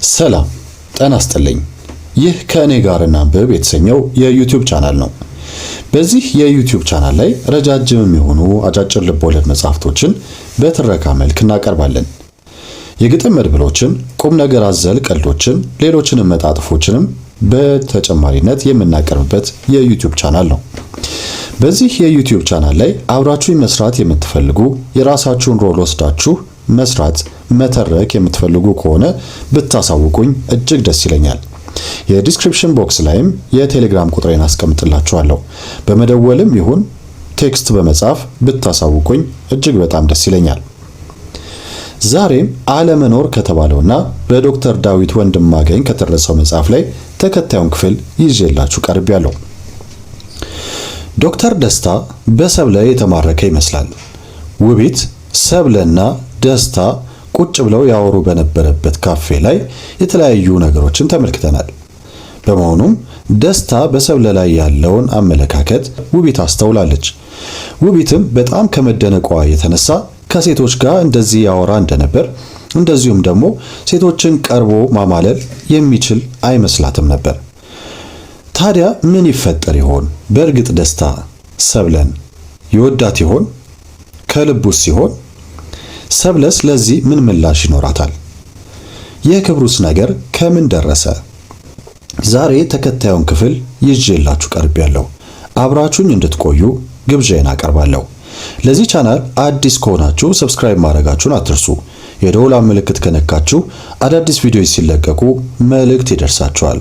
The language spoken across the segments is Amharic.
ሰላም ጤና ይስጥልኝ። ይህ ከእኔ ጋር እናንብብ የተሰኘው የዩቲዩብ ቻናል ነው። በዚህ የዩቲዩብ ቻናል ላይ ረጃጅም የሚሆኑ አጫጭር ልቦለድ መጽሐፍቶችን በትረካ መልክ እናቀርባለን። የግጥም መድብሎችን፣ ቁም ነገር አዘል ቀልዶችን፣ ሌሎችንም መጣጥፎችንም በተጨማሪነት የምናቀርብበት የዩቲዩብ ቻናል ነው። በዚህ የዩቲዩብ ቻናል ላይ አብራችሁኝ መስራት የምትፈልጉ የራሳችሁን ሮል ወስዳችሁ መስራት መተረክ የምትፈልጉ ከሆነ ብታሳውቁኝ እጅግ ደስ ይለኛል። የዲስክሪፕሽን ቦክስ ላይም የቴሌግራም ቁጥሬን አስቀምጥላችኋለሁ። በመደወልም ይሁን ቴክስት በመጻፍ ብታሳውቁኝ እጅግ በጣም ደስ ይለኛል። ዛሬም አለመኖር ከተባለውና በዶክተር ዳዊት ወንድማገኝ ከተደረሰው መጽሐፍ ላይ ተከታዩን ክፍል ይዤላችሁ ቀርቤያለሁ። ዶክተር ደስታ በሰብለ የተማረከ ይመስላል። ውቢት ሰብለና ደስታ ቁጭ ብለው ያወሩ በነበረበት ካፌ ላይ የተለያዩ ነገሮችን ተመልክተናል። በመሆኑም ደስታ በሰብለ ላይ ያለውን አመለካከት ውቢት አስተውላለች። ውቢትም በጣም ከመደነቋ የተነሳ ከሴቶች ጋር እንደዚህ ያወራ እንደነበር እንደዚሁም ደግሞ ሴቶችን ቀርቦ ማማለል የሚችል አይመስላትም ነበር። ታዲያ ምን ይፈጠር ይሆን? በእርግጥ ደስታ ሰብለን ይወዳት ይሆን? ከልቡስ ሲሆን ሰብለስ ለዚህ ምን ምላሽ ይኖራታል? የክብሩስ ነገር ከምን ደረሰ? ዛሬ ተከታዩን ክፍል ይዤላችሁ ቀርቤያለሁ። አብራችሁኝ እንድትቆዩ ግብዣዬን አቀርባለሁ። ለዚህ ቻናል አዲስ ከሆናችሁ ሰብስክራይብ ማድረጋችሁን አትርሱ። የደወል ምልክት ከነካችሁ አዳዲስ ቪዲዮዎች ሲለቀቁ መልእክት ይደርሳችኋል።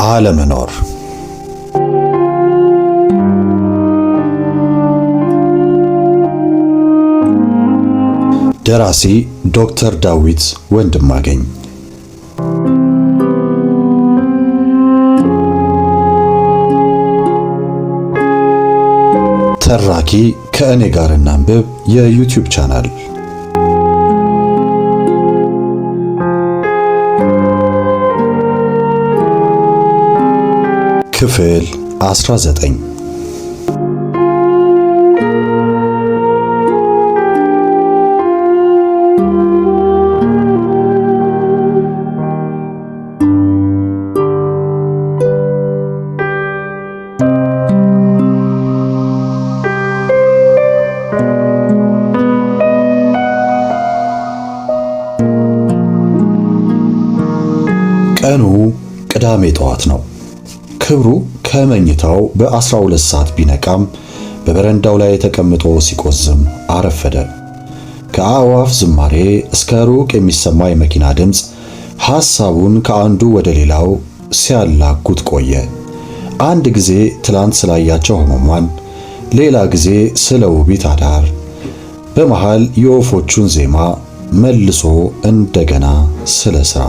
አለመኖር። ደራሲ ዶክተር ዳዊት ወንድማገኝ። ተራኪ ከእኔ ጋር እናንብብ የዩቲዩብ ቻናል። ክፍል 19። ቀኑ ቅዳሜ ጠዋት ነው። ክብሩ ከመኝታው በ12 ሰዓት ቢነቃም በበረንዳው ላይ ተቀምጦ ሲቆዝም አረፈደ። ከአዕዋፍ ዝማሬ እስከ ሩቅ የሚሰማ የመኪና ድምፅ ሐሳቡን ከአንዱ ወደ ሌላው ሲያላጉት ቆየ። አንድ ጊዜ ትላንት ስላያቸው ህመሟን፣ ሌላ ጊዜ ስለ ውቢት አዳር፣ በመሃል የወፎቹን ዜማ፣ መልሶ እንደገና ስለ ሥራ።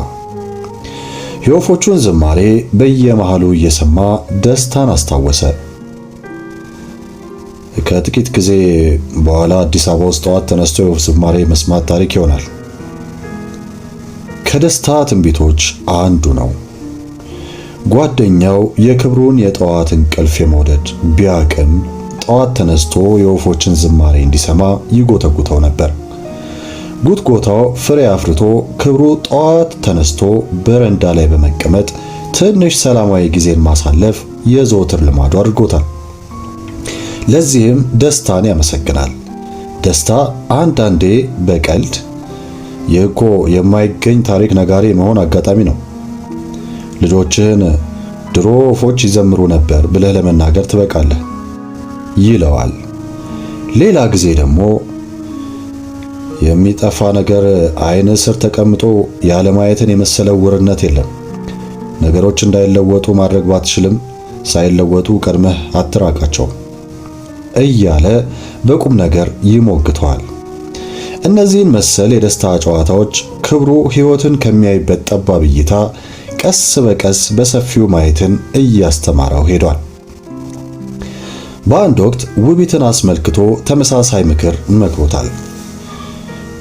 የወፎቹን ዝማሬ በየመሃሉ እየሰማ ደስታን አስታወሰ። ከጥቂት ጊዜ በኋላ አዲስ አበባ ውስጥ ጠዋት ተነስቶ የወፍ ዝማሬ መስማት ታሪክ ይሆናል። ከደስታ ትንቢቶች አንዱ ነው። ጓደኛው የክብሩን የጠዋት እንቅልፍ የመውደድ ቢያቅም ጠዋት ተነስቶ የወፎችን ዝማሬ እንዲሰማ ይጎተጉተው ነበር። ጉትጎታው ፍሬ አፍርቶ ክብሩ ጠዋት ተነስቶ በረንዳ ላይ በመቀመጥ ትንሽ ሰላማዊ ጊዜን ማሳለፍ የዘወትር ልማዱ አድርጎታል። ለዚህም ደስታን ያመሰግናል። ደስታ አንዳንዴ በቀልድ ይህ እኮ የማይገኝ ታሪክ ነጋሪ መሆን አጋጣሚ ነው፣ ልጆችህን ድሮ ወፎች ይዘምሩ ነበር ብለህ ለመናገር ትበቃለህ ይለዋል። ሌላ ጊዜ ደግሞ የሚጠፋ ነገር አይን ስር ተቀምጦ ያለማየትን የመሰለ ውርነት የለም። ነገሮች እንዳይለወጡ ማድረግ ባትችልም ሳይለወጡ ቀድመህ አትራቃቸው እያለ በቁም ነገር ይሞግተዋል። እነዚህን መሰል የደስታ ጨዋታዎች ክብሩ ሕይወትን ከሚያይበት ጠባብ እይታ ቀስ በቀስ በሰፊው ማየትን እያስተማረው ሄዷል። በአንድ ወቅት ውቢትን አስመልክቶ ተመሳሳይ ምክር መክሮታል።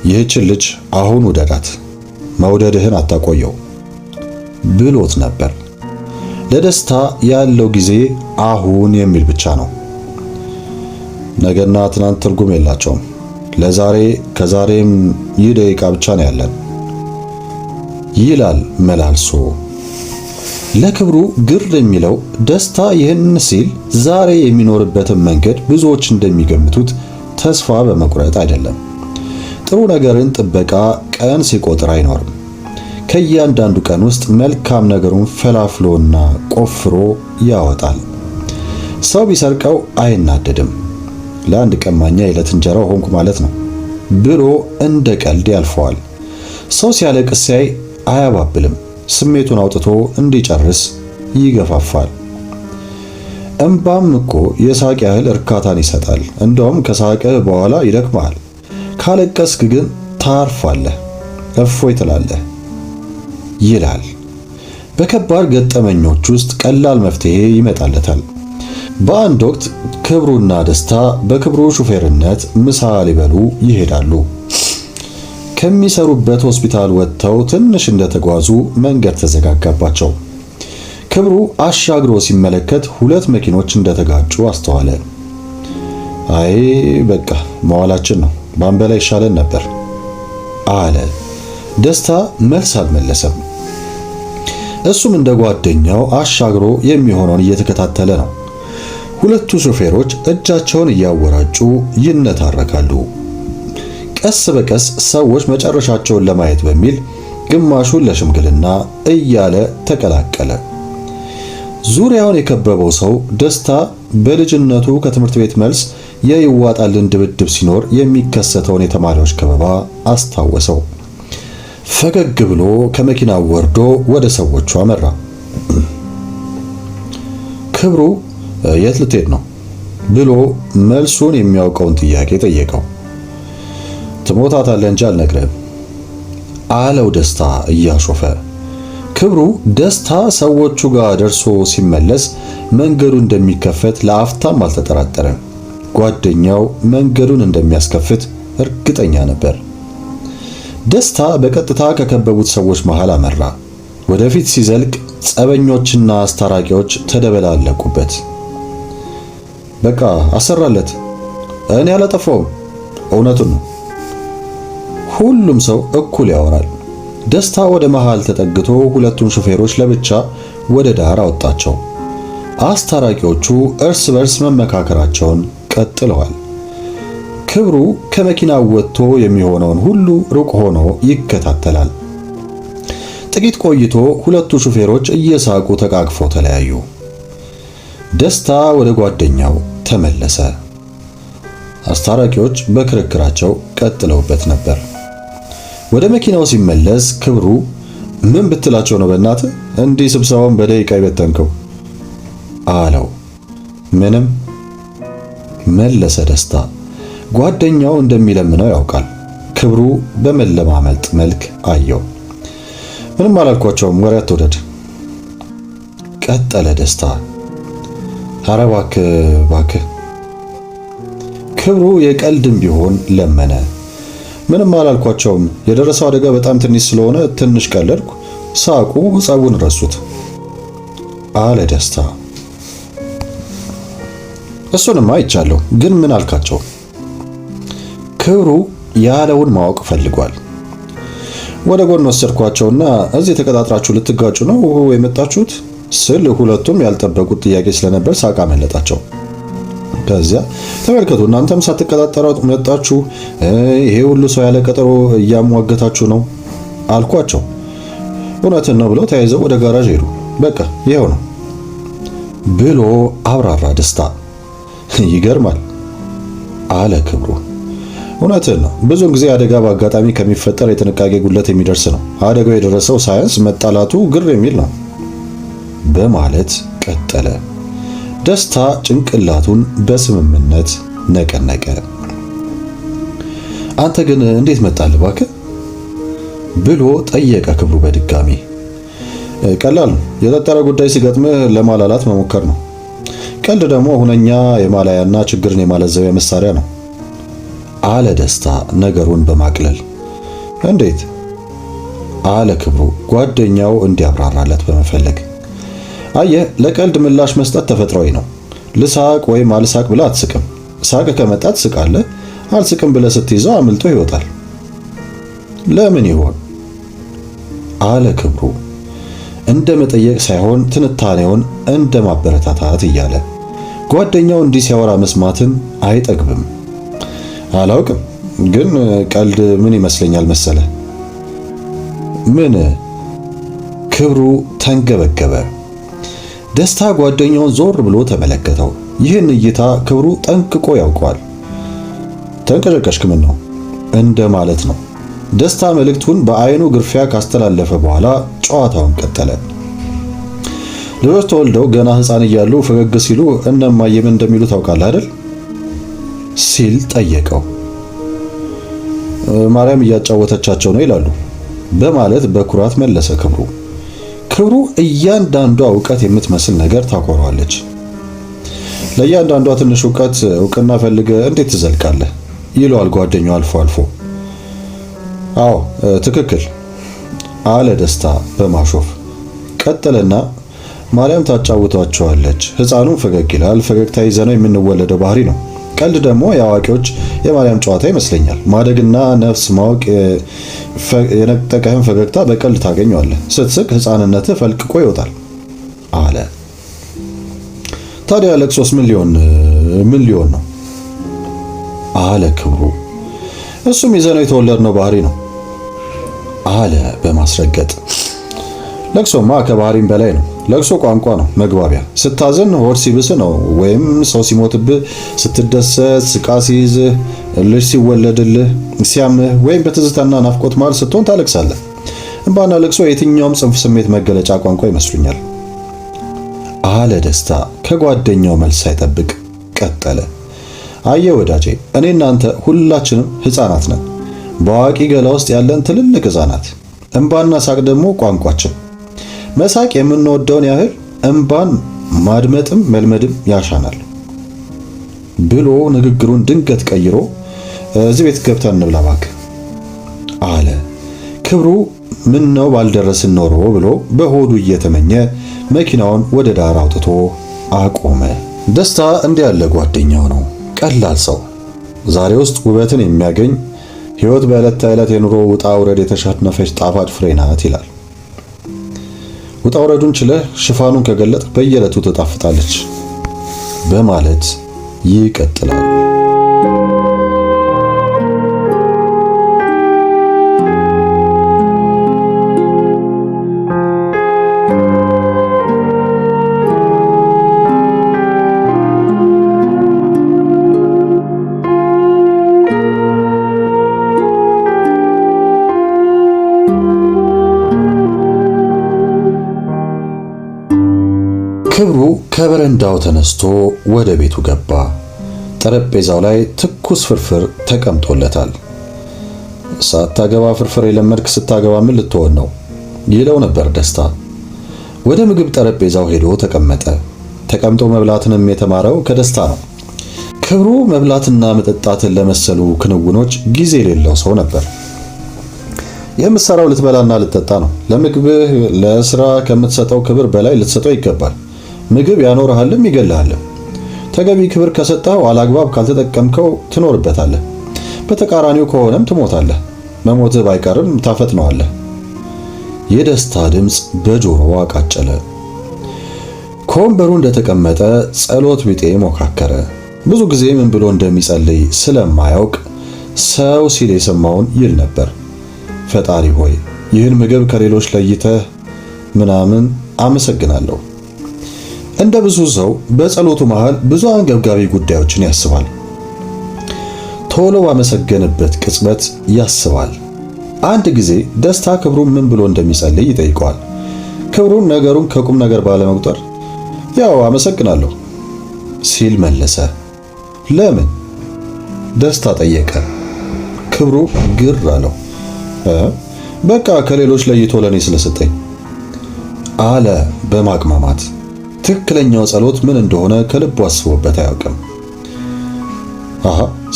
ይህችን ልጅ አሁን ውደዳት፣ መውደድህን አታቆየው ብሎት ነበር። ለደስታ ያለው ጊዜ አሁን የሚል ብቻ ነው። ነገና ትናንት ትርጉም የላቸውም። ለዛሬ ከዛሬም ይህ ደቂቃ ብቻ ነው ያለን ይላል መላልሶ። ለክብሩ ግር የሚለው ደስታ ይህን ሲል ዛሬ የሚኖርበትን መንገድ ብዙዎች እንደሚገምቱት ተስፋ በመቁረጥ አይደለም። ጥሩ ነገርን ጥበቃ ቀን ሲቆጥር አይኖርም። ከእያንዳንዱ ቀን ውስጥ መልካም ነገሩን ፈላፍሎና ቆፍሮ ያወጣል። ሰው ቢሰርቀው አይናደድም። ለአንድ ቀማኛ የዕለት እንጀራው ሆንኩ ማለት ነው ብሎ እንደ ቀልድ ያልፈዋል። ሰው ሲያለቅስ ሲያይ አያባብልም። ስሜቱን አውጥቶ እንዲጨርስ ይገፋፋል። እንባም እኮ የሳቅ ያህል እርካታን ይሰጣል። እንደውም ከሳቅህ በኋላ ይደክማል። ካለቀስክ ግን ታርፋለህ፣ እፎይ ትላለህ ይላል። በከባድ ገጠመኞች ውስጥ ቀላል መፍትሄ ይመጣለታል። በአንድ ወቅት ክብሩና ደስታ በክብሩ ሹፌርነት ምሳ ሊበሉ ይሄዳሉ። ከሚሰሩበት ሆስፒታል ወጥተው ትንሽ እንደተጓዙ መንገድ ተዘጋጋባቸው። ክብሩ አሻግሮ ሲመለከት ሁለት መኪኖች እንደተጋጩ አስተዋለ። አይ በቃ መዋላችን ነው፣ ባንበላ ይሻለን ነበር አለ። ደስታ መልስ አልመለሰም። እሱም እንደ ጓደኛው አሻግሮ የሚሆነውን እየተከታተለ ነው። ሁለቱ ሾፌሮች እጃቸውን እያወራጩ ይነታረካሉ። ቀስ በቀስ ሰዎች መጨረሻቸውን ለማየት በሚል ግማሹን ለሽምግልና እያለ ተቀላቀለ። ዙሪያውን የከበበው ሰው ደስታ በልጅነቱ ከትምህርት ቤት መልስ የይዋጣልን ድብድብ ሲኖር የሚከሰተውን የተማሪዎች ከበባ አስታወሰው። ፈገግ ብሎ ከመኪናው ወርዶ ወደ ሰዎቹ አመራ። ክብሩ የት ልትሄድ ነው ብሎ መልሱን የሚያውቀውን ጥያቄ ጠየቀው። ትሞታታለህ እንጂ አልነግርህም አለው ደስታ እያሾፈ። ክብሩ ደስታ ሰዎቹ ጋር ደርሶ ሲመለስ መንገዱ እንደሚከፈት ለአፍታም አልተጠራጠረም። ጓደኛው መንገዱን እንደሚያስከፍት እርግጠኛ ነበር። ደስታ በቀጥታ ከከበቡት ሰዎች መሃል አመራ። ወደፊት ሲዘልቅ ጸበኞችና አስታራቂዎች ተደበላለቁበት። በቃ አሰራለት፣ እኔ አላጠፋውም፣ እውነቱን ነው። ሁሉም ሰው እኩል ያወራል። ደስታ ወደ መሃል ተጠግቶ ሁለቱን ሹፌሮች ለብቻ ወደ ዳር አወጣቸው። አስታራቂዎቹ እርስ በርስ መመካከራቸውን ቀጥለዋል። ክብሩ ከመኪናው ወጥቶ የሚሆነውን ሁሉ ሩቅ ሆኖ ይከታተላል። ጥቂት ቆይቶ ሁለቱ ሹፌሮች እየሳቁ ተቃቅፈው ተለያዩ። ደስታ ወደ ጓደኛው ተመለሰ። አስታራቂዎች በክርክራቸው ቀጥለውበት ነበር። ወደ መኪናው ሲመለስ ክብሩ ምን ብትላቸው ነው በእናትህ እንዲህ ስብሰባውን በደቂቃ ይበተንከው አለው። ምንም መለሰ ደስታ። ጓደኛው እንደሚለምነው ያውቃል። ክብሩ በመለማመጥ መልክ አየው። ምንም አላልኳቸውም፣ ወሬ አትውደድ ቀጠለ ደስታ። ኧረ እባክህ እባክህ። ክብሩ የቀልድም ቢሆን ለመነ። ምንም አላልኳቸውም፣ የደረሰው አደጋ በጣም ትንሽ ስለሆነ ትንሽ ቀለድኩ፣ ሳቁ፣ ጸቡን ረሱት አለ ደስታ። እሱንማ አይቻለሁ፣ ግን ምን አልካቸው? ክብሩ ያለውን ማወቅ ፈልጓል። ወደ ጎን ወሰድኳቸውና እዚህ ተቀጣጥራችሁ ልትጋጩ ነው የመጣችሁት ስል ሁለቱም ያልጠበቁት ጥያቄ ስለነበር ሳቅ አመለጣቸው። ከዚያ ተመልከቱ፣ እናንተም ሳትቀጣጠሩ መጣችሁ፣ ይሄ ሁሉ ሰው ያለ ቀጠሮ እያሟገታችሁ ነው አልኳቸው። እውነትን ነው ብለው ተያይዘው ወደ ጋራዥ ሄዱ። በቃ ይኸው ነው ብሎ አብራራ ደስታ። ይገርማል አለ ክብሩ። እውነትን ነው፣ ብዙውን ጊዜ አደጋ በአጋጣሚ ከሚፈጠር የጥንቃቄ ጉድለት የሚደርስ ነው። አደጋው የደረሰው ሳያንስ መጣላቱ ግር የሚል ነው በማለት ቀጠለ። ደስታ ጭንቅላቱን በስምምነት ነቀነቀ። አንተ ግን እንዴት መጣልህ እባክህ ብሎ ጠየቀ ክብሩ በድጋሚ። ቀላል ነው፣ የጠጠረ ጉዳይ ሲገጥምህ ለማላላት መሞከር ነው። ቀልድ ደግሞ ሁነኛ የማላያና ችግርን የማለዘቢያ መሳሪያ ነው አለ ደስታ ነገሩን በማቅለል። እንዴት? አለ ክብሩ ጓደኛው እንዲያብራራለት በመፈለግ። አየህ፣ ለቀልድ ምላሽ መስጠት ተፈጥሯዊ ነው። ልሳቅ ወይም አልሳቅ ብለህ አትስቅም። ሳቅ ከመጣ ትስቃለህ። አልስቅም ብለህ ስትይዘው አምልጦ ይወጣል። ለምን ይሆን? አለ ክብሩ እንደ መጠየቅ ሳይሆን ትንታኔውን እንደ ማበረታታት እያለ። ጓደኛው እንዲህ ሲያወራ መስማትን አይጠግብም። አላውቅም፣ ግን ቀልድ ምን ይመስለኛል መሰለ? ምን? ክብሩ ተንገበገበ። ደስታ ጓደኛውን ዞር ብሎ ተመለከተው። ይህን እይታ ክብሩ ጠንቅቆ ያውቀዋል። ተንቀጨቀሽክ ምን ነው እንደ ማለት ነው። ደስታ መልእክቱን በአይኑ ግርፊያ ካስተላለፈ በኋላ ጨዋታውን ቀጠለ። ልጆች ተወልደው ገና ሕፃን እያሉ ፈገግ ሲሉ እነማዬ ምን እንደሚሉ ታውቃለህ አይደል? ሲል ጠየቀው። ማርያም እያጫወተቻቸው ነው ይላሉ በማለት በኩራት መለሰ ክብሩ። ክብሩ እያንዳንዷ ዕውቀት የምትመስል ነገር ታኮራለች። ለእያንዳንዷ ትንሽ ዕውቀት ዕውቅና ፈልገ እንዴት ትዘልቃለህ? ይለዋል ጓደኛው አልፎ አልፎ። አዎ ትክክል አለ ደስታ በማሾፍ። ቀጠለና ማርያም ታጫውቷቸዋለች። ሕፃኑም ፈገግ ይላል። ፈገግታ ይዘነው የምንወለደው ባህሪ ነው። ቀልድ ደግሞ የአዋቂዎች የማርያም ጨዋታ ይመስለኛል። ማደግና ነፍስ ማወቅ የነጠቀህን ፈገግታ በቀልድ ታገኘዋለህ። ስትስቅ ሕፃንነትህ ፈልቅቆ ይወጣል አለ። ታዲያ ለቅሶስ ምን ሊሆን ነው? አለ ክብሩ። እሱም ይዘነው የተወለድነው ባህሪ ነው አለ በማስረገጥ። ለቅሶማ ከባህሪም በላይ ነው። ለቅሶ ቋንቋ ነው፣ መግባቢያ። ስታዝን ሆድ ሲብስ ነው፣ ወይም ሰው ሲሞትብህ፣ ስትደሰት፣ ስቃ ሲይዝህ፣ ልጅ ሲወለድልህ፣ ሲያምህ፣ ወይም በትዝታና ናፍቆት መሃል ስትሆን ታለቅሳለህ። እንባና ለቅሶ የትኛውም ጽንፍ ስሜት መገለጫ ቋንቋ ይመስሉኛል አለ ደስታ ከጓደኛው መልስ ሳይጠብቅ ቀጠለ። አየ ወዳጄ፣ እኔ እናንተ ሁላችንም ሕፃናት ነን። በአዋቂ ገላ ውስጥ ያለን ትልልቅ ሕፃናት። እንባና ሳቅ ደግሞ ቋንቋችን። መሳቅ የምንወደውን ያህል እንባን ማድመጥም መልመድም ያሻናል ብሎ ንግግሩን ድንገት ቀይሮ እዚህ ቤት ገብተን እንብላ እባክህ አለ። ክብሩ ምን ነው ባልደረስን ኖሮ ብሎ በሆዱ እየተመኘ መኪናውን ወደ ዳር አውጥቶ አቆመ። ደስታ እንዲህ ያለ ጓደኛው ነው። ቀላል ሰው፣ ዛሬ ውስጥ ውበትን የሚያገኝ ሕይወት በዕለት ተዕለት የኑሮ ውጣ ውረድ የተሸነፈች ጣፋጭ ፍሬ ናት ይላል። ውጣ ውረዱን ችለህ ሽፋኑን ከገለጥ በየዕለቱ ትጣፍጣለች በማለት ይቀጥላል። ክብሩ ከበረንዳው ተነስቶ ወደ ቤቱ ገባ። ጠረጴዛው ላይ ትኩስ ፍርፍር ተቀምጦለታል። ሳታገባ ፍርፍር የለመድክ ስታገባ ምን ልትሆን ነው ይለው ነበር ደስታ። ወደ ምግብ ጠረጴዛው ሄዶ ተቀመጠ። ተቀምጦ መብላትንም የተማረው ከደስታ ነው። ክብሩ መብላትና መጠጣትን ለመሰሉ ክንውኖች ጊዜ የሌለው ሰው ነበር። የምትሰራው ልትበላና ልትጠጣ ነው። ለምግብህ ለስራ ከምትሰጠው ክብር በላይ ልትሰጠው ይገባል። ምግብ ያኖርሃልም ይገልሃልም። ተገቢ ክብር ከሰጠኸው አላግባብ ካልተጠቀምከው ትኖርበታለህ። በተቃራኒው ከሆነም ትሞታለህ። መሞትህ ባይቀርም ታፈጥነዋለህ። የደስታ ድምፅ በጆሮው አቃጨለ። ከወንበሩ እንደተቀመጠ ጸሎት ቢጤ ሞካከረ። ብዙ ጊዜ ምን ብሎ እንደሚጸልይ ስለማያውቅ ሰው ሲል የሰማውን ይል ነበር። ፈጣሪ ሆይ ይህን ምግብ ከሌሎች ለይተህ ምናምን አመሰግናለሁ። እንደ ብዙ ሰው በጸሎቱ መሃል ብዙ አንገብጋቢ ጉዳዮችን ያስባል። ቶሎ ባመሰገነበት ቅጽበት ያስባል። አንድ ጊዜ ደስታ ክብሩን ምን ብሎ እንደሚጸልይ ይጠይቀዋል። ክብሩን ነገሩን ከቁም ነገር ባለመቁጠር ያው አመሰግናለሁ ሲል መለሰ። ለምን? ደስታ ጠየቀ። ክብሩ ግር አለው። በቃ ከሌሎች ለይቶ ለኔ ስለሰጠኝ አለ በማቅማማት። ትክክለኛው ጸሎት ምን እንደሆነ ከልቡ አስቦበት አያውቅም።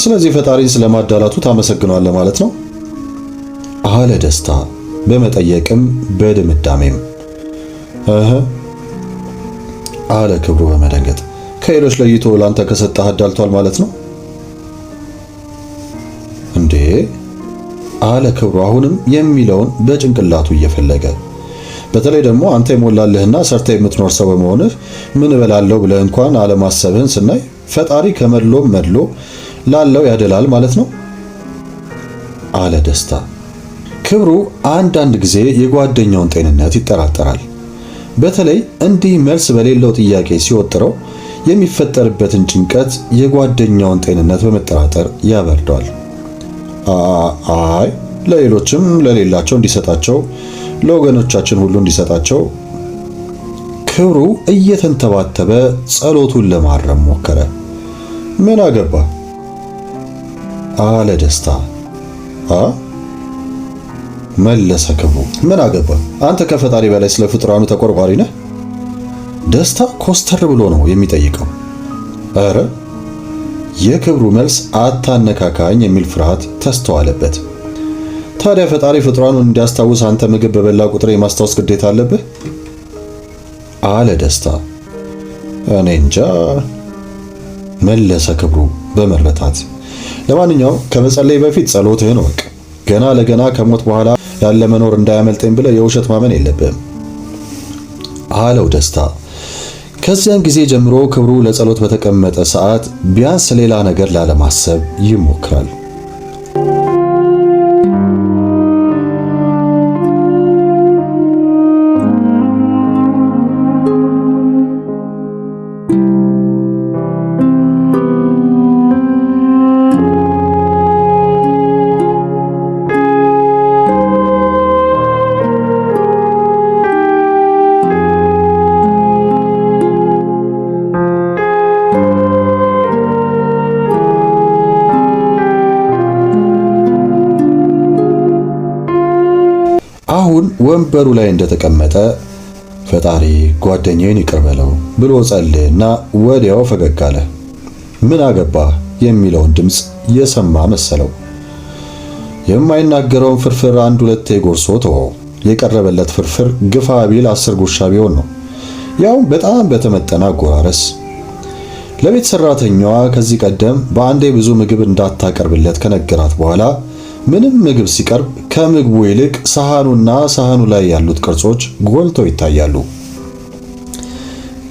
ስለዚህ ፈጣሪን ስለማዳላቱ ታመሰግነዋለህ ማለት ነው አለ ደስታ በመጠየቅም በድምዳሜም። እህ አለ ክብሩ በመደንገጥ። ከሌሎች ለይቶ ላንተ ከሰጠህ አዳልቷል ማለት ነው እንዴ? አለ ክብሩ አሁንም የሚለውን በጭንቅላቱ እየፈለገ። በተለይ ደግሞ አንተ የሞላልህና ሰርተ የምትኖር ሰው በመሆንህ ምን እበላለሁ ብለህ እንኳን አለማሰብህን ስናይ ፈጣሪ ከመድሎም መድሎ ላለው ያደላል ማለት ነው አለ ደስታ። ክብሩ አንዳንድ ጊዜ የጓደኛውን ጤንነት ይጠራጠራል። በተለይ እንዲህ መልስ በሌለው ጥያቄ ሲወጥረው የሚፈጠርበትን ጭንቀት የጓደኛውን ጤንነት በመጠራጠር ያበርደዋል። አይ ለሌሎችም ለሌላቸው እንዲሰጣቸው ለወገኖቻችን ሁሉ እንዲሰጣቸው ክብሩ እየተንተባተበ ጸሎቱን ለማረም ሞከረ። ምን አገባ አለ ደስታ። መለሰ ክብሩ። ምን አገባ አንተ ከፈጣሪ በላይ ስለ ፍጡራኑ ተቆርቋሪ ነህ? ደስታ ኮስተር ብሎ ነው የሚጠይቀው። ኧረ የክብሩ መልስ አታነካካኝ የሚል ፍርሃት ተስተዋለበት። ታዲያ ፈጣሪ ፍጡራኑን እንዲያስታውስ አንተ ምግብ በበላ ቁጥር የማስታወስ ግዴታ አለብህ? አለ ደስታ። እኔ እንጃ መለሰ ክብሩ በመረታት። ለማንኛውም ከመጸለይ በፊት ጸሎትህን ወቅ። ገና ለገና ከሞት በኋላ ያለ መኖር እንዳያመልጠኝ ብለህ የውሸት ማመን የለብህም አለው ደስታ። ከዚያን ጊዜ ጀምሮ ክብሩ ለጸሎት በተቀመጠ ሰዓት ቢያንስ ሌላ ነገር ላለማሰብ ይሞክራል። አሁን ወንበሩ ላይ እንደተቀመጠ ፈጣሪ ጓደኛዬን ይቅር በለው ብሎ ጸለየና ወዲያው ፈገግ አለ። ምን አገባህ የሚለውን ድምፅ የሰማ መሰለው። የማይናገረውን ፍርፍር አንድ ሁለቴ ጎርሶ ተወው። የቀረበለት ፍርፍር ግፋ ቢል 10 ጉርሻ ቢሆን ነው፣ ያው በጣም በተመጠነ አጎራረስ። ለቤት ሰራተኛዋ ከዚህ ቀደም በአንዴ ብዙ ምግብ እንዳታቀርብለት ከነገራት በኋላ ምንም ምግብ ሲቀርብ ከምግቡ ይልቅ ሳህኑና ሳህኑ ላይ ያሉት ቅርጾች ጎልተው ይታያሉ።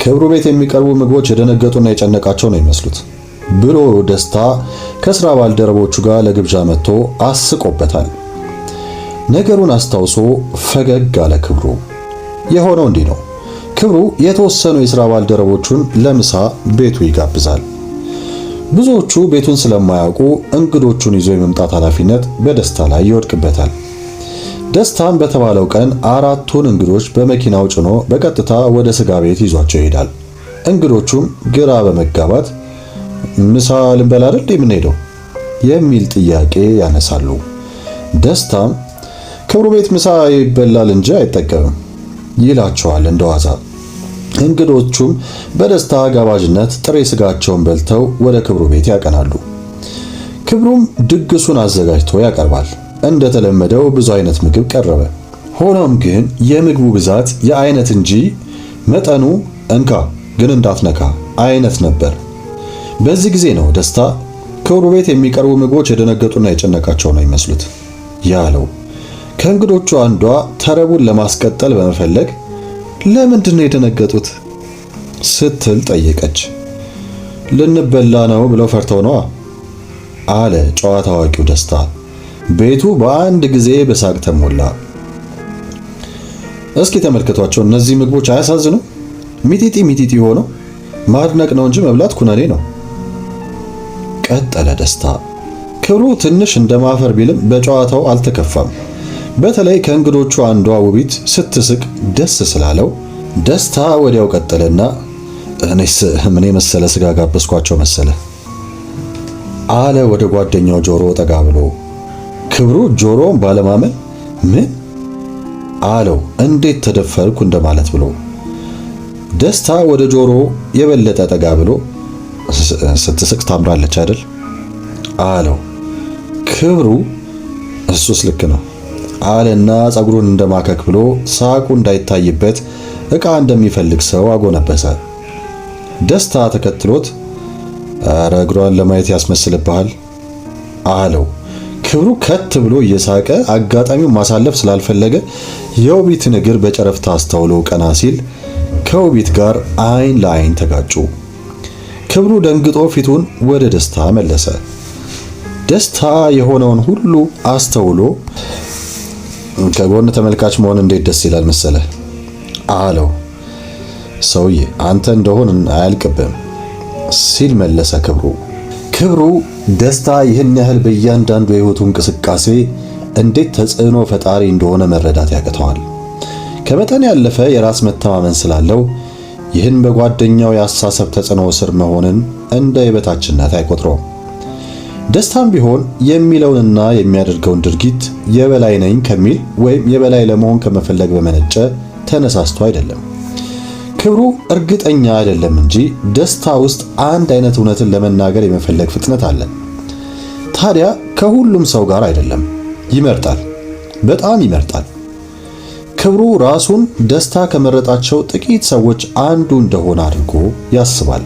ክብሩ ቤት የሚቀርቡ ምግቦች የደነገጡና የጨነቃቸው ነው የሚመስሉት ብሎ ደስታ ከስራ ባልደረቦቹ ጋር ለግብዣ መጥቶ አስቆበታል። ነገሩን አስታውሶ ፈገግ አለ ክብሩ። የሆነው እንዲህ ነው። ክብሩ የተወሰኑ የስራ ባልደረቦቹን ለምሳ ቤቱ ይጋብዛል። ብዙዎቹ ቤቱን ስለማያውቁ እንግዶቹን ይዞ የመምጣት ኃላፊነት በደስታ ላይ ይወድቅበታል። ደስታም በተባለው ቀን 4ቱን እንግዶች በመኪናው ጭኖ በቀጥታ ወደ ስጋ ቤት ይዟቸው ይሄዳል። እንግዶቹም ግራ በመጋባት ምሳ ልንበላ አይደል የምንሄደው የሚል ጥያቄ ያነሳሉ። ደስታም ክብሩ ቤት ምሳ ይበላል እንጂ አይጠገብም ይላቸዋል እንደዋዛ። እንግዶቹም በደስታ ጋባዥነት ጥሬ ስጋቸውን በልተው ወደ ክብሩ ቤት ያቀናሉ። ክብሩም ድግሱን አዘጋጅቶ ያቀርባል። እንደተለመደው ብዙ አይነት ምግብ ቀረበ። ሆኖም ግን የምግቡ ብዛት የአይነት እንጂ መጠኑ እንካ ግን እንዳትነካ አይነት ነበር። በዚህ ጊዜ ነው ደስታ ክብሩ ቤት የሚቀርቡ ምግቦች የደነገጡና የጨነቃቸው ነው ይመስሉት ያለው። ከእንግዶቹ አንዷ ተረቡን ለማስቀጠል በመፈለግ ለምንድን ነው የደነገጡት ስትል ጠየቀች። ልንበላ ነው ብለው ፈርተው ነዋ አለ ጨዋታ አዋቂው ደስታ። ቤቱ በአንድ ጊዜ በሳቅ ተሞላ። እስኪ ተመልከቷቸው፣ እነዚህ ምግቦች አያሳዝኑ? ሚጢጢ ሚጢጢ ሆነው ማድነቅ ነው እንጂ መብላት ኩነኔ ነው ቀጠለ ደስታ። ክብሩ ትንሽ እንደማፈር ቢልም በጨዋታው አልተከፋም። በተለይ ከእንግዶቹ አንዷ ውቢት ስትስቅ ደስ ስላለው ደስታ ወዲያው ቀጠለና እኔስ ምን የመሰለ ስጋ ጋበዝኳቸው መሰለ አለ ወደ ጓደኛው ጆሮ ጠጋ ብሎ። ክብሩ ጆሮውን ባለማመን ምን አለው፣ እንዴት ተደፈርኩ እንደማለት ብሎ። ደስታ ወደ ጆሮ የበለጠ ጠጋ ብሎ ስትስቅ ታምራለች አይደል አለው። ክብሩ እሱስ ልክ ነው አለና ፀጉሩን እንደማከክ ብሎ ሳቁ እንዳይታይበት ዕቃ እንደሚፈልግ ሰው አጎነበሰ። ደስታ ተከትሎት ኧረ እግሯን ለማየት ያስመስልብሃል አለው። ክብሩ ከት ብሎ እየሳቀ አጋጣሚውን ማሳለፍ ስላልፈለገ የውቢትን እግር በጨረፍታ አስተውሎ ቀና ሲል ከውቢት ጋር አይን ለአይን ተጋጩ። ክብሩ ደንግጦ ፊቱን ወደ ደስታ መለሰ። ደስታ የሆነውን ሁሉ አስተውሎ ከጎን ተመልካች መሆን እንዴት ደስ ይላል መሰለህ አለው። ሰውዬ አንተ እንደሆን አያልቅብም ሲል መለሰ ክብሩ ደስታ ይህን ያህል በእያንዳንዱ የህይወቱ እንቅስቃሴ እንዴት ተጽዕኖ ፈጣሪ እንደሆነ መረዳት ያቅተዋል። ከመጠን ያለፈ የራስ መተማመን ስላለው ይህን በጓደኛው የአስተሳሰብ ተጽዕኖ ስር መሆንን እንደ የበታችነት አይቆጥረውም። ደስታም ቢሆን የሚለውንና የሚያደርገውን ድርጊት የበላይ ነኝ ከሚል ወይም የበላይ ለመሆን ከመፈለግ በመነጨ ተነሳስቶ አይደለም። ክብሩ እርግጠኛ አይደለም እንጂ ደስታ ውስጥ አንድ አይነት እውነትን ለመናገር የመፈለግ ፍጥነት አለ። ታዲያ ከሁሉም ሰው ጋር አይደለም፣ ይመርጣል፣ በጣም ይመርጣል። ክብሩ ራሱን ደስታ ከመረጣቸው ጥቂት ሰዎች አንዱ እንደሆነ አድርጎ ያስባል።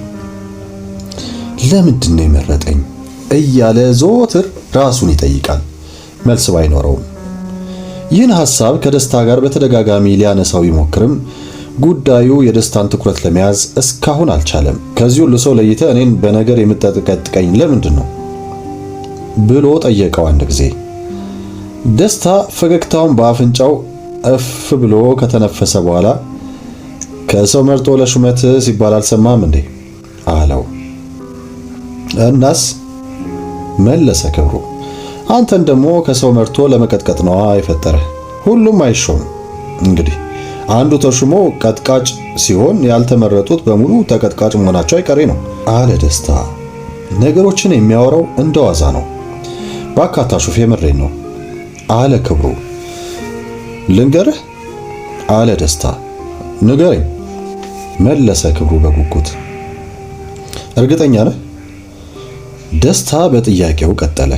ለምንድን ነው የመረጠኝ እያለ ዘወትር ራሱን ይጠይቃል። መልስ ባይኖረውም ይህን ሐሳብ ከደስታ ጋር በተደጋጋሚ ሊያነሳው ቢሞክርም ጉዳዩ የደስታን ትኩረት ለመያዝ እስካሁን አልቻለም። ከዚህ ሁሉ ሰው ለይተህ እኔን በነገር የምትጠጥቀጥቀኝ ለምንድን ነው ብሎ ጠየቀው አንድ ጊዜ። ደስታ ፈገግታውን በአፍንጫው እፍ ብሎ ከተነፈሰ በኋላ ከሰው መርጦ ለሹመት ሲባል አልሰማም እንዴ አለው። እናስ መለሰ ክብሩ። አንተን ደግሞ ከሰው መርጦ ለመቀጥቀጥ ነዋ የፈጠረህ። ሁሉም አይሾም እንግዲህ አንዱ ተሹሞ ቀጥቃጭ ሲሆን ያልተመረጡት በሙሉ ተቀጥቃጭ መሆናቸው አይቀሬ ነው አለ ደስታ። ነገሮችን የሚያወራው እንደዋዛ ነው። ባካታ ሹፌ ምሬን ነው አለ ክብሩ። ልንገርህ አለ ደስታ። ንገረኝ መለሰ ክብሩ በጉጉት። እርግጠኛ ነህ? ደስታ በጥያቄው ቀጠለ።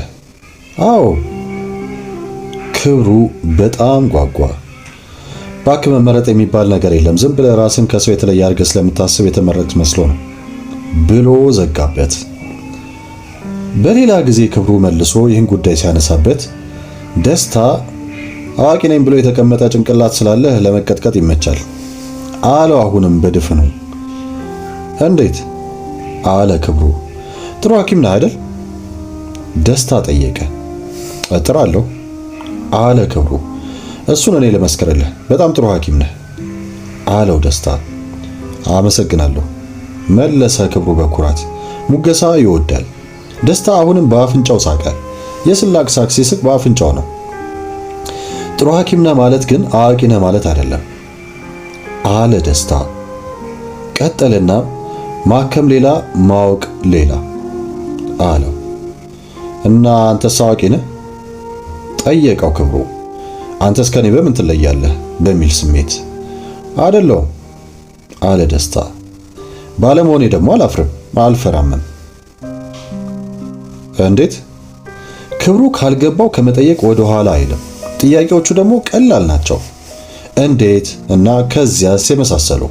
አዎ። ክብሩ በጣም ጓጓ። ባክ መመረጥ የሚባል ነገር የለም፣ ዝም ብለህ ራስን ከሰው የተለየ አድርገህ ስለምታስብ የተመረጥ መስሎ ነው ብሎ ዘጋበት። በሌላ ጊዜ ክብሩ መልሶ ይህን ጉዳይ ሲያነሳበት ደስታ አዋቂ ነኝ ብሎ የተቀመጠ ጭንቅላት ስላለህ ለመቀጥቀጥ ይመቻል አለው። አሁንም በድፍኑ። እንዴት አለ ክብሩ። ጥሩ ሐኪም ነህ አይደል? ደስታ ጠየቀ። እጥራለሁ አለ ክብሩ። እሱን እኔ ልመስክርልህ፣ በጣም ጥሩ ሐኪም ነህ አለው ደስታ። አመሰግናለሁ መለሰ ክብሩ በኩራት። ሙገሳ ይወዳል። ደስታ አሁንም በአፍንጫው ሳቀ። የስላቅ ሳቅ ሲስቅ በአፍንጫው ነው። ጥሩ ሐኪም ነህ ማለት ግን አዋቂ ነህ ማለት አይደለም አለ ደስታ። ቀጠለና ማከም ሌላ ማወቅ ሌላ አለው። እና አንተስ አዋቂ ነህ ጠየቀው ክብሩ። አንተስ ከኔ በምን ትለያለህ በሚል ስሜት። አይደለሁም አለ ደስታ። ባለመሆኔ ደግሞ አላፍርም አልፈራምም። እንዴት? ክብሩ ካልገባው ከመጠየቅ ወደ ኋላ አይልም። ጥያቄዎቹ ደግሞ ቀላል ናቸው። እንዴት እና ከዚያስ የመሳሰሉ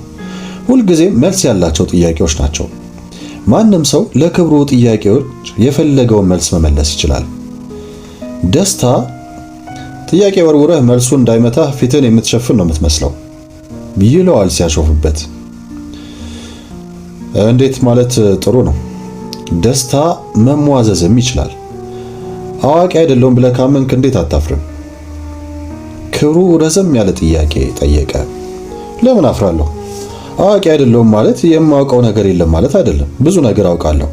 ሁልጊዜም መልስ ያላቸው ጥያቄዎች ናቸው። ማንም ሰው ለክብሩ ጥያቄዎች የፈለገውን መልስ መመለስ ይችላል። ደስታ ጥያቄ ወርውረህ መልሱ እንዳይመታህ ፊትን የምትሸፍን ነው የምትመስለው ይለዋል ሲያሾፍበት። እንዴት ማለት ጥሩ ነው። ደስታ መሟዘዝም ይችላል። አዋቂ አይደለሁም ብለህ ካመንክ እንዴት አታፍርም? ክብሩ ረዘም ያለ ጥያቄ ጠየቀ። ለምን አፍራለሁ? አዋቂ አይደለሁም ማለት የማውቀው ነገር የለም ማለት አይደለም። ብዙ ነገር አውቃለሁ።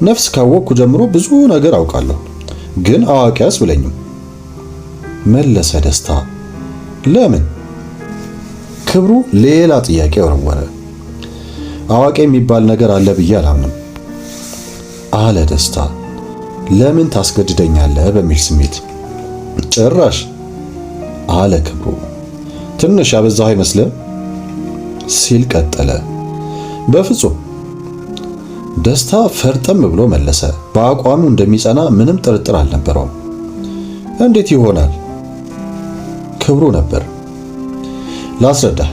ነፍስ ካወቅኩ ጀምሮ ብዙ ነገር አውቃለሁ። ግን አዋቂ አያስብለኝም መለሰ ደስታ። ለምን? ክብሩ ሌላ ጥያቄ ወረወረ። አዋቂ የሚባል ነገር አለ ብዬ አላምንም አለ ደስታ። ለምን ታስገድደኛለህ በሚል ስሜት። ጭራሽ አለ ክብሩ። ትንሽ ያበዛህ አይመስልም ሲል ቀጠለ። በፍጹም ደስታ ፈርጠም ብሎ መለሰ። በአቋሙ እንደሚጸና ምንም ጥርጥር አልነበረውም። እንዴት ይሆናል? ክብሩ ነበር። ላስረዳህ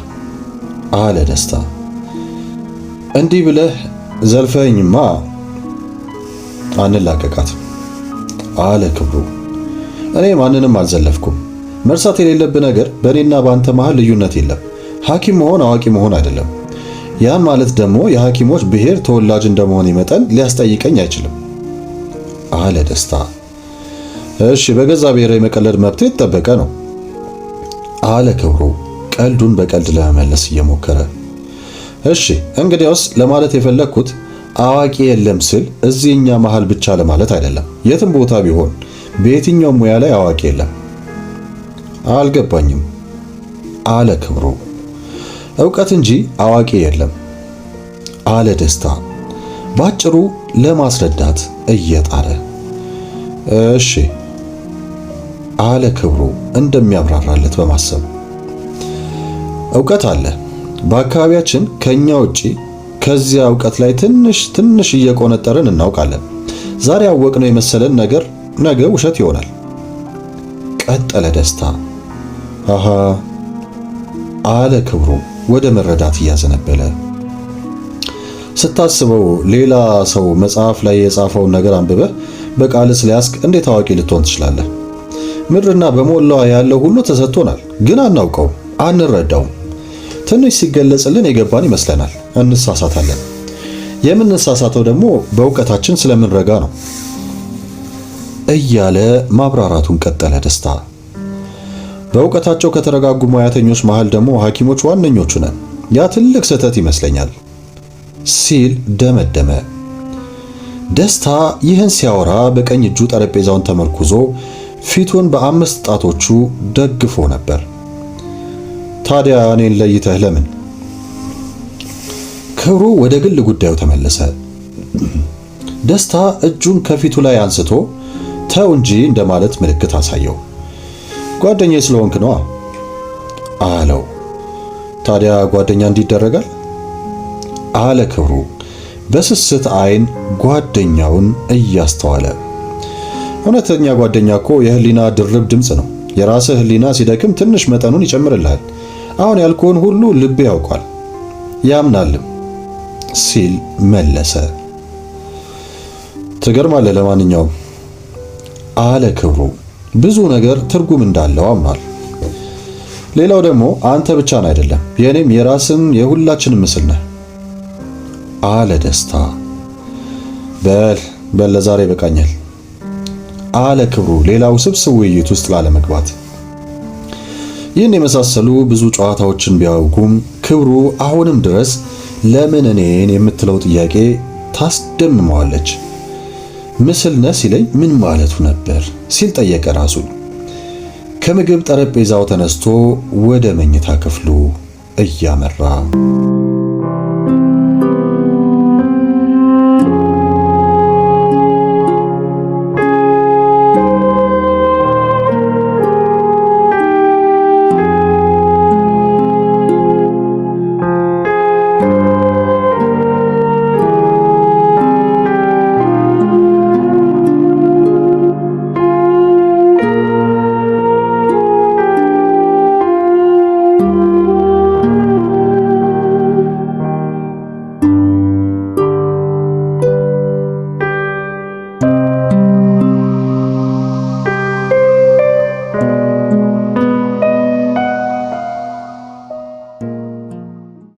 አለ ደስታ። እንዲህ ብለህ ዘልፈኝማ አንላቀቃትም አለ ክብሩ። እኔ ማንንም አልዘለፍኩም። መርሳት የሌለብህ ነገር በእኔና በአንተ መሃል ልዩነት የለም። ሐኪም መሆን አዋቂ መሆን አይደለም። ያን ማለት ደግሞ የሐኪሞች ብሔር ተወላጅ እንደመሆኔ መጠን ሊያስጠይቀኝ አይችልም አለ ደስታ። እሺ በገዛ ብሔሬ መቀለድ መብት የተጠበቀ ነው አለ ክብሩ ቀልዱን በቀልድ ለመመለስ እየሞከረ። እሺ እንግዲያውስ ለማለት የፈለግኩት አዋቂ የለም ስል እዚህ እኛ መሃል ብቻ ለማለት አይደለም። የትም ቦታ ቢሆን በየትኛውም ሙያ ላይ አዋቂ የለም። አልገባኝም አለ ክብሩ። ዕውቀት እንጂ አዋቂ የለም አለ ደስታ ባጭሩ ለማስረዳት እየጣረ። እሺ አለ ክብሩ እንደሚያብራራለት በማሰብ። ዕውቀት አለ በአካባቢያችን ከኛ ውጪ። ከዚያ ዕውቀት ላይ ትንሽ እየቆነጠርን እናውቃለን። ዛሬ ያወቅነው የመሰለን ነገር ነገ ውሸት ይሆናል ቀጠለ ደስታ። አሃ አለ ክብሩ ወደ መረዳት እያዘነበለ። ስታስበው ሌላ ሰው መጽሐፍ ላይ የጻፈውን ነገር አንብበህ በቃል ስለያዝክ እንዴት አዋቂ ልትሆን ትችላለህ? ምድርና በሞላዋ ያለው ሁሉ ተሰጥቶናል፣ ግን አናውቀውም፣ አንረዳውም። ትንሽ ሲገለጽልን የገባን ይመስለናል፣ እንሳሳታለን። የምንሳሳተው ደግሞ በእውቀታችን ስለምንረጋ ነው እያለ ማብራራቱን ቀጠለ ደስታ። በእውቀታቸው ከተረጋጉ ሙያተኞች መሃል ደግሞ ሐኪሞች ዋነኞቹ ነን። ያ ትልቅ ስህተት ይመስለኛል ሲል ደመደመ። ደስታ ይህን ሲያወራ በቀኝ እጁ ጠረጴዛውን ተመርኩዞ ፊቱን በ5 ጣቶቹ ደግፎ ነበር። ታዲያ እኔን ለይተህ ለምን? ክብሩ ወደ ግል ጉዳዩ ተመለሰ። ደስታ እጁን ከፊቱ ላይ አንስቶ ተው እንጂ እንደማለት ምልክት አሳየው። ጓደኛዬ ስለሆንክ ነዋ አለው። ታዲያ ጓደኛ እንዲደረጋል አለ ክብሩ በስስት አይን ጓደኛውን እያስተዋለ። እውነተኛ ጓደኛ እኮ የህሊና ድርብ ድምፅ ነው። የራስህ ህሊና ሲደክም ትንሽ መጠኑን ይጨምርልሃል። አሁን ያልኩህን ሁሉ ልብ ያውቃል ያምናልም ሲል መለሰ። ትገርማለህ። ለማንኛውም አለ ክብሩ ብዙ ነገር ትርጉም እንዳለው አምኗል። ሌላው ደግሞ አንተ ብቻን አይደለም የኔም የራስም የሁላችንም ምስል ነህ አለ ደስታ። በል ለዛሬ ይበቃኛል አለ ክብሩ ሌላ ውስብስብ ውይይት ውስጥ ላለመግባት። ይህን የመሳሰሉ ብዙ ጨዋታዎችን ቢያውቁም ክብሩ አሁንም ድረስ ለምን እኔን የምትለው ጥያቄ ታስደምመዋለች። ምስል ነህ ሲለኝ ምን ማለቱ ነበር ሲል ጠየቀ ራሱን። ከምግብ ጠረጴዛው ተነስቶ ወደ መኝታ ክፍሉ እያመራ